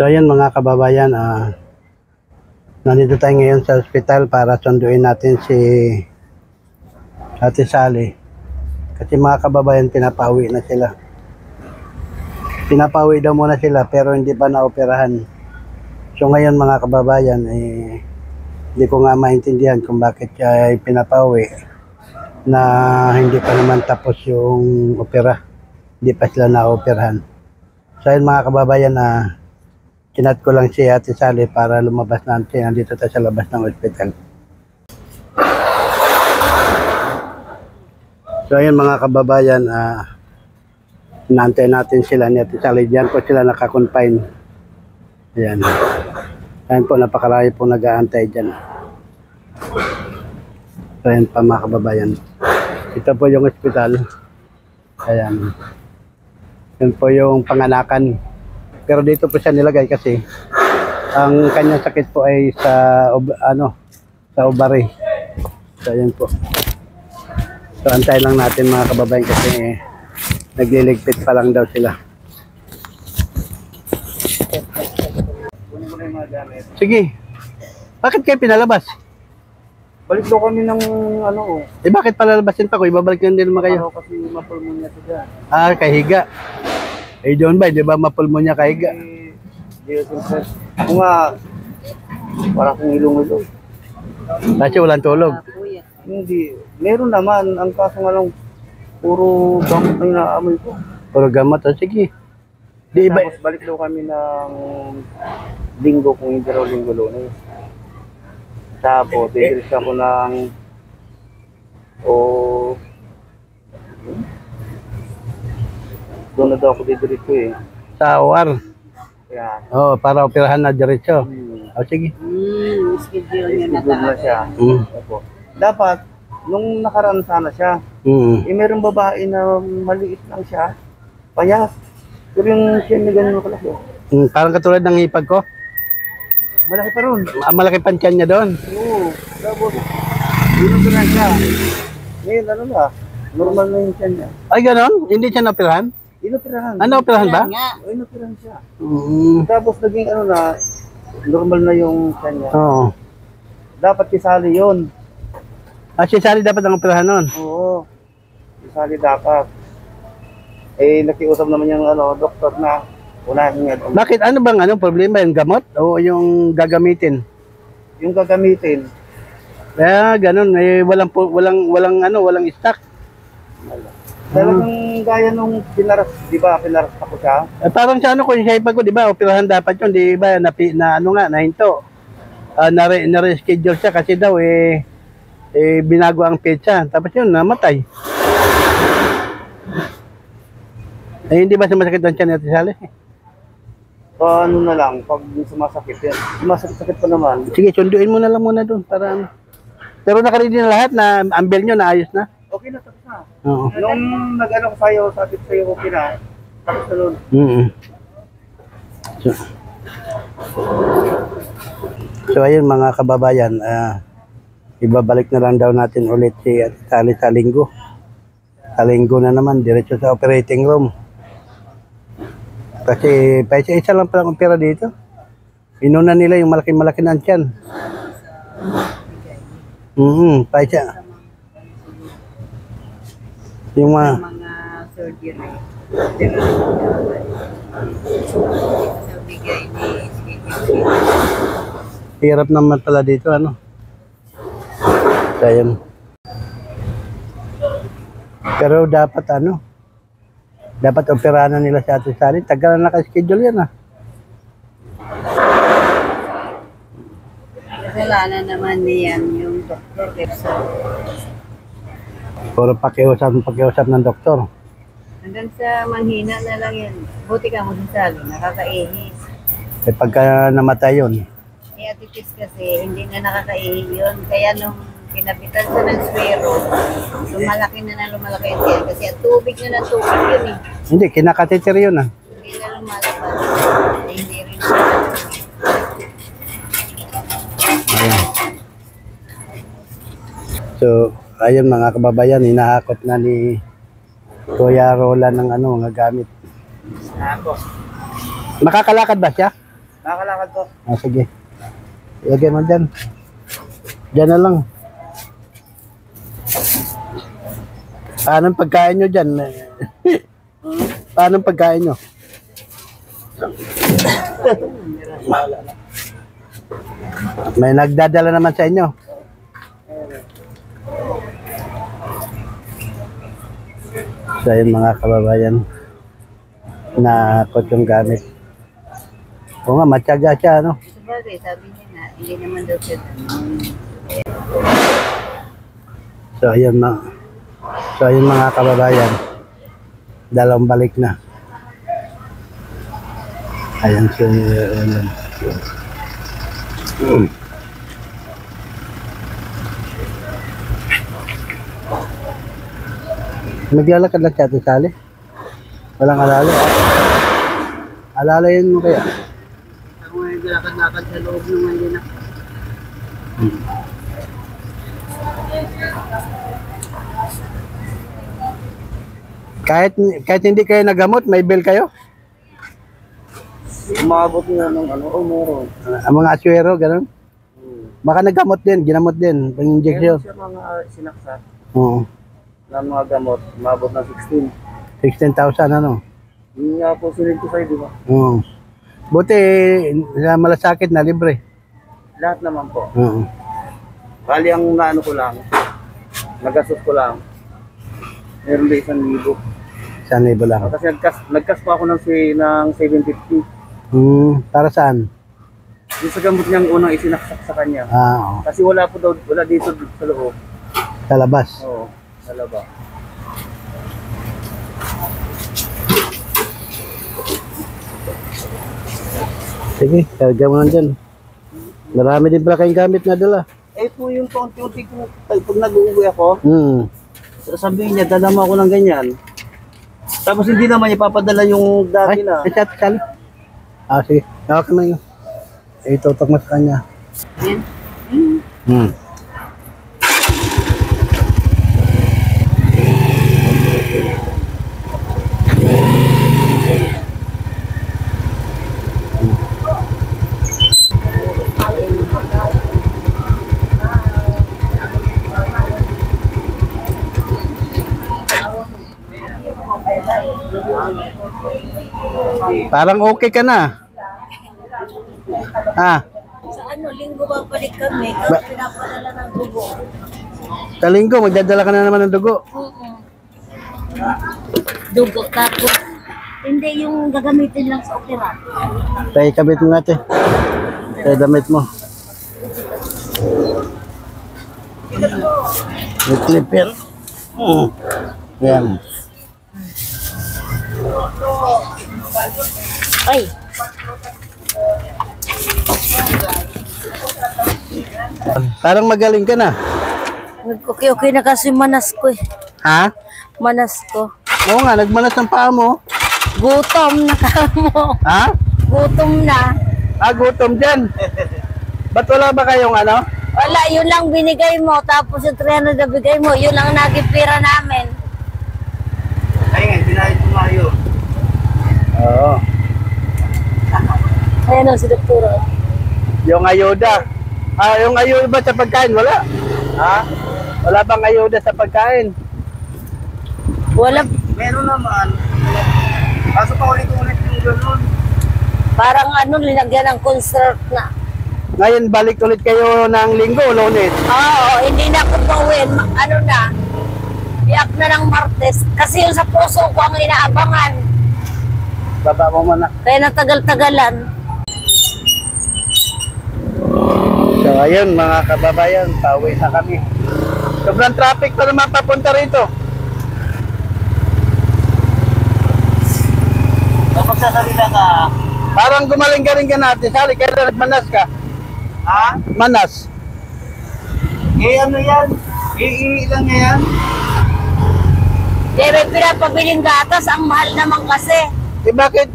So ayan mga kababayan, nandito tayo ngayon sa ospital para sunduin natin si Ate Sally. Kasi mga kababayan, pinapauwi na sila. Pinapauwi daw muna sila pero hindi pa naoperahan. So ngayon mga kababayan, hindi ko nga maintindihan kung bakit siya ay pinapauwi na hindi pa naman tapos yung opera. Hindi pa sila naoperahan. So ayun mga kababayan, kinat ko lang si Ate Sally para lumabas natin. Nandito tayo sa labas ng ospital. So ayun mga kababayan, inaantay natin sila ni Ate Sally. Diyan po sila nakakonfine. Ayan. Ayan po, napakarami po nag-aantay dyan. So ayan pa mga kababayan. Ito po yung ospital. Ayan. Yan po yung panganakan. Pero dito po siya nilagay kasi ang kanyang sakit po ay sa ovary. So ayan po. So antay lang natin mga kababayan kasi nagliligpit pa lang daw sila. Sige. Bakit kayo pinalabas? Balik daw kami ng Bakit palalabasin pa ko? Ibabalik lang din naman kayo. kasi mapulmonya siya. Kahiga. Doon ba? Di ba mapulmonya kahiga? Ako nga, parang kung ilong-ilong. Kasi walang tulog. Hindi. Meron naman. Ang kaso nga lang, puro gamot ang inaamoy ko. Puro gamot. Sige. Di iba. Tapos balik daw kami ng linggo kung hindi raw linggo lunes. Tapos, didiris ako ng doon na daw ako didiris ko Sa OR. Kaya, Para operahan na diretso. Sige. Schedule niya na schedule na siya. Opo. Dapat, nung nakaraan sana siya, mayroong babae na maliit lang siya, payat. Pero yung siya na ganun kalaki. Parang katulad ng hipag ko. Malaki pa ron. Malaki pansyan niya doon. Oo. Tapos, dito ko na siya. Ngayon, normal na yung siya niya. Ay, ganon? Hindi siya na-operahan? Inoperahan. Operahan ba? Inoperahan siya. Tapos, naging normal na yung siya niya. Oo. Dapat kisali yun. Si Sally dapat ang operahan nun? Oo. Kisali dapat. Nakiusap naman yung doktor na unahin niya. Bakit? Ano bang problema? Yung gamot? O yung gagamitin? Yung gagamitin. Ganon. Walang stock. Talagang gaya nung pinaras, di ba? Pinaras ako siya. Parang sa kung siya ipag ko, di ba? Operahan dapat yun, di ba? Nahinto. Na-reschedule siya kasi daw, binago ang petsa. Tapos yun, namatay. Hindi ba sumasakit ang tiyan ni Ate Sally? Ano na lang, pag sumasakit yan. Sumasakit pa naman. Sige, sunduin mo na lang muna doon para ano. Pero nakaready na lahat na ambel nyo, naayos na? Okay na, tapos na. Oo. Nung nag-ano ko sa'yo, sabi ko sa'yo, okay na. Tapos na nun. So ayun mga kababayan, ibabalik na lang daw natin ulit si Ate Sally sa linggo. Sa linggo na naman, diretso sa operating room. Kasi isa lang palang opera dito. Inuna nila yung malaki-malaki ng tiyan. Paisa. Yung mga surgery. So, bigay ni schedule. Hirap naman pala dito, So, ayun. Pero dapat dapat operahan na nila si Ate Sally. Tagal na naka-schedule yan Kasalanan naman niyan yung doktor. Puro pakiusap ng doktor. Hanggang sa manghina na lang yan. Buti ka mo sa Sally, nakakaihis. Pagka namatay yun. Ate Tis kasi hindi na nakakaihi yun. Kaya nung pinapitan sa ng swero, lumalaki na lumalaki yung tiyan. Kasi ang tubig na ng tubig yun Hindi, kinakatiter yun Hindi na lumalabas. Hindi rin. Ayan. So, ayun mga kababayan, hinahakot na ni Kuya Roland ng mga gamit. Ako. Makakalakad ba siya? Nakakalakad po. Ah, sige. Ilagay mo dyan. Dyan na lang. Paano ang pagkain nyo dyan? Paano ang pagkain nyo? May nagdadala naman sa inyo. So yun mga kababayan, na yung gamit. Oo nga, matyaga siya, no? Sabagay, sabi niya nga, hindi naman daw siya. So ayun mga kababayan, dalawang balik na. Ayan siya. Maglalakad lang siya, Sally. Walang alala. Alala yun mo kaya? Ako nga naglalakad-lakad sa loob naman din ako. Kahit hindi kayo nagamot, may bill kayo? Umabot nga ng ano, meron. Ang mga aswero, gano'n? Baka nagamot din, ginamot din, pang Meron injection. siya mga sinaksak Oo. na mga gamot, umabot ng 16. 16,000 ano? Yun nga po sinil ko sa'yo, di ba? Oo. Buti, sa malasakit na libre. Lahat naman po. Oo. Bali ang naano ko lang, nagastos ko lang, meron din 1,000. Saan iba lang? Kasi nagkas pa ako ng 750. Para saan? Yung sa gamot niyang unang isinaksak sa kanya. Oo. Kasi wala dito sa loob. Sa labas. Oo, sa laba. Sige, karga mo lang dyan. Marami din pala kayong gamit na dala. Eh po yung paunti-unti ko, pag nag-uwi ako, sasabihin niya, dala mo ako ng ganyan. Tapos hindi naman ipapadala yung dati Ay, na. chat, Sally. Ah, sige. Hawak na yun. Itutok mo sa kanya. Yan. Parang okay ka na. Ah, Sa ano, linggo ba balik kami? Kasi pinapadala ng dugo. sa linggo, magdadala ka na naman ng dugo. Dugo, tapos hindi yung gagamitin lang sa opera. Kaya kabit mo natin. Kaya damit mo. May clipper. Yan. Ay, Parang magaling ka na. nag-okay na kasi manas ko eh. Ha? Manas ko. Oo nga, nagmanas ng paa mo. Gutom na ka mo. Ha? Gutom na. Ah, gutom dyan. Ba't wala ba kayong ano? Wala, yun lang binigay mo. Tapos yung 300 na bigay mo, yun lang nagipira namin. Ay nga, pinahit ko nga yun. Oo. Ayan o, si Doktora. Yung ayuda. Ah, yung ayuda ba sa pagkain? Wala. Ha? Wala bang ayuda sa pagkain? Wala, Meron naman. Kaso pa ulit-ulit yung gano'n. parang ano, linagyan ng concert na. Ngayon, balik ulit kayo ng linggo, Lunes. Oo, hindi na ako pauwiin. Ano na, iyak na ng Martes. Kasi yung sa puso ko ang inaabangan. Baba mo muna. Kaya natagal-tagalan. So, ayun, mga kababayan, pauwi na kami. Sobrang traffic pa naman papunta rito. Kapag sasalita ka, Parang gumaling ka rin ka natin. Sali, kaya nagmanas ka. ha? Manas. Eh ano yan? Iilang niya yan? Kaya may pinapabiling gatas, ang mahal naman kasi. Eh,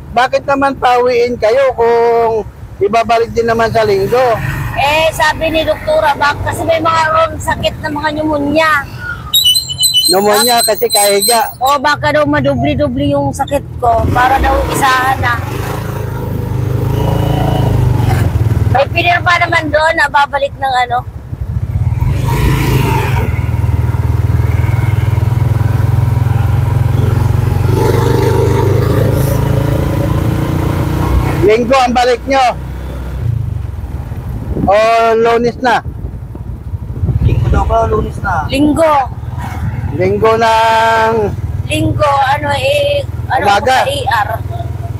bakit naman pauwiin kayo kung ibabalik din naman sa linggo? Eh, sabi ni Doktora, bak kasi may mga ron sakit na mga pneumonia. Pneumonia kasi kahiga. O baka daw madubli-dubli yung sakit ko para daw isahan na. May pinirma naman doon na babalik ng ano. Linggo ang balik nyo. O Lunes na. Linggo daw ba? Lunes na. Linggo. Linggo ng Linggo, ano Umaga. sa ER.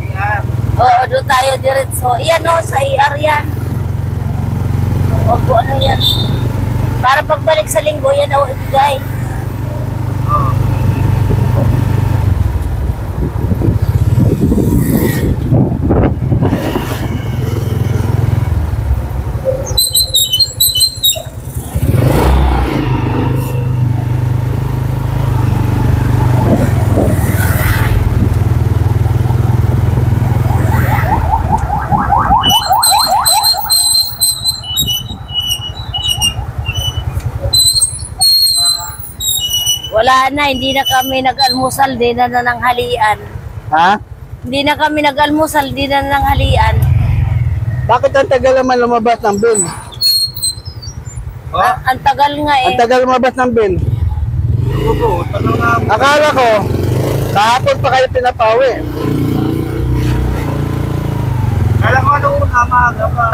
Ayan. Oo, doon tayo diretso. Yan o, sa ER yan. O, kung ano yan. Para pagbalik sa Linggo, yan o, ibigay. Oh. Wala na, hindi na kami nag-almusal, di na nananghalian. ha? Hindi na kami nag-almusal, di na nananghalian. Bakit ang tagal naman lumabas ng bill? Oh, Ang tagal nga eh. Ang tagal lumabas ng bill. oo, tanong nga. Akala ko, kahapon pa kayo pinapawi. Kala ko ano una, maaga pa.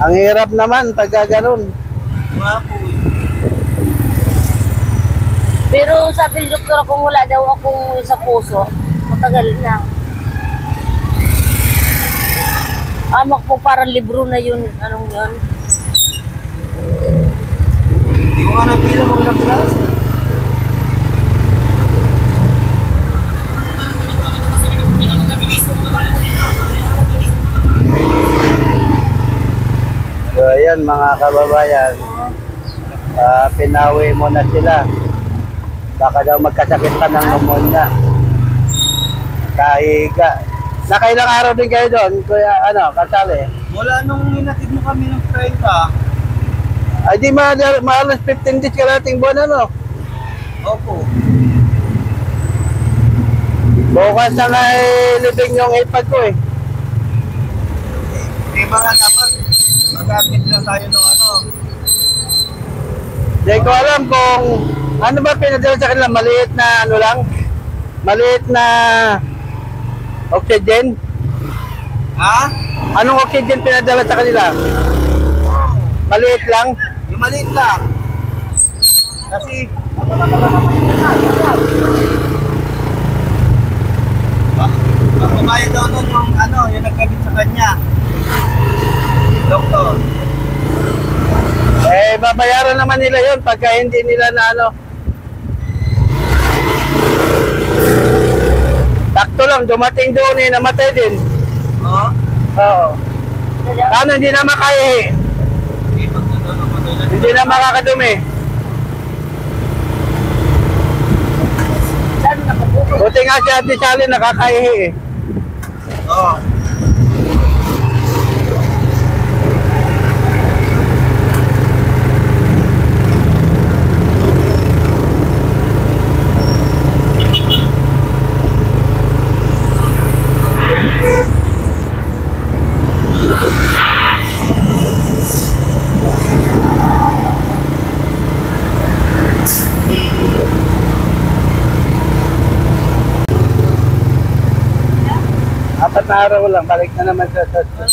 Ang hirap naman, taga ganun. Mga po eh. Pero sabi ng doktor, kung wala daw akong sa puso, matagal na. Amak po parang libro na yun, anong yun. Hindi ko nga nabilang kung ilang klase. So ayan mga kababayan, pinawi mo na sila. Baka daw magkasakit pa ng pneumonia. Kahiga. Nakailang araw din kayo doon, kuya, kasali? Wala nung inatid mo kami ng 30. Ay di maalas 15 days kalating buwan Opo. Bukas na nga libing yung ipad ko eh. Di ba nga dapat mag-atid lang tayo ng ano. Hindi ko alam kung ano ba pinadala sa kanila, maliit na ano lang, maliit na oxygen. Ha? Anong oxygen pinadala sa kanila? Maliit lang. Yung maliit lang. Kasi magbabayad daw nun yung ano, yung nagkabit sa kanya. Doktor. Eh, babayaran naman nila yon pagka hindi nila na ano. Takto lang, dumating doon eh, namatay din. Oo. Oo. Ano, hindi na makahihi. Hindi na makakadumi. Saan nakabuko? Buti nga si Ate Sally nakakahihi eh. Oo. Apat na araw lang, balik na naman sa hospital.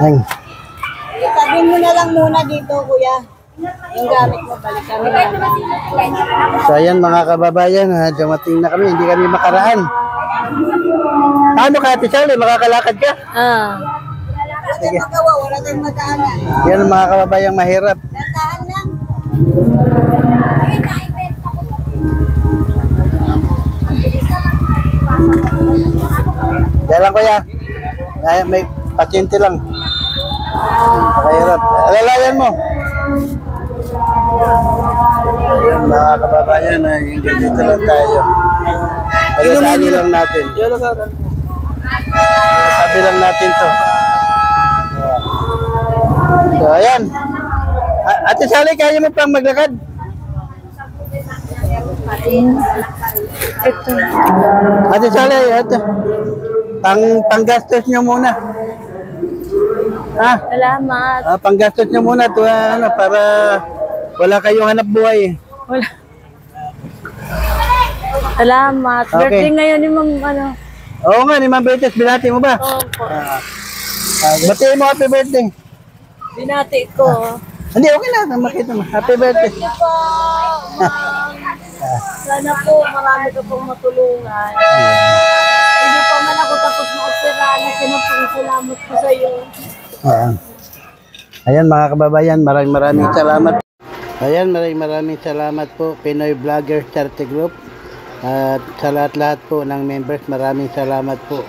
Ay. Itabi mo na lang muna dito, kuya. Yung gamit mo, balik kami na. So ayan mga kababayan, ha, dumating na kami, hindi kami makaraan. Paano ka, Ate Charlie? Makakalakad ka? Wala tayong magawa, wala tayong madaanan. Yan ang mga kababayang mahirap. Dahan lang. Kaya lang kuya, ay, may pasyente lang. Mahirap. Alalayan mo. Yan mga kababayan, yung ganito lang tayo. Alalayan lang natin. Sabi lang natin to. So ayan. Ate Sally, kaya mo pang maglakad? Ate Sally, ito. Panggastos nyo muna. Ha? Salamat. Panggastos nyo muna to, ano, para wala kayong hanap buhay. Wala. Salamat. Okay. Birthday ngayon ni Ma'am, ano. Oo nga, ni Ma'am Betes, binati mo ba? Opo. Batiin mo happy birthday. Binati ko. Hindi, okay na, makita mo. Happy birthday. Birthday po, Ma'am. Sana po, marami ka pong matulungan. Hindi pa man ako tapos maoperahan. Salamat po sa iyo. Ayan mga kababayan, maraming salamat. Ayan, maraming salamat po Pinoy Vlogger Charity Group. At sa lahat-lahat po ng members, maraming salamat po.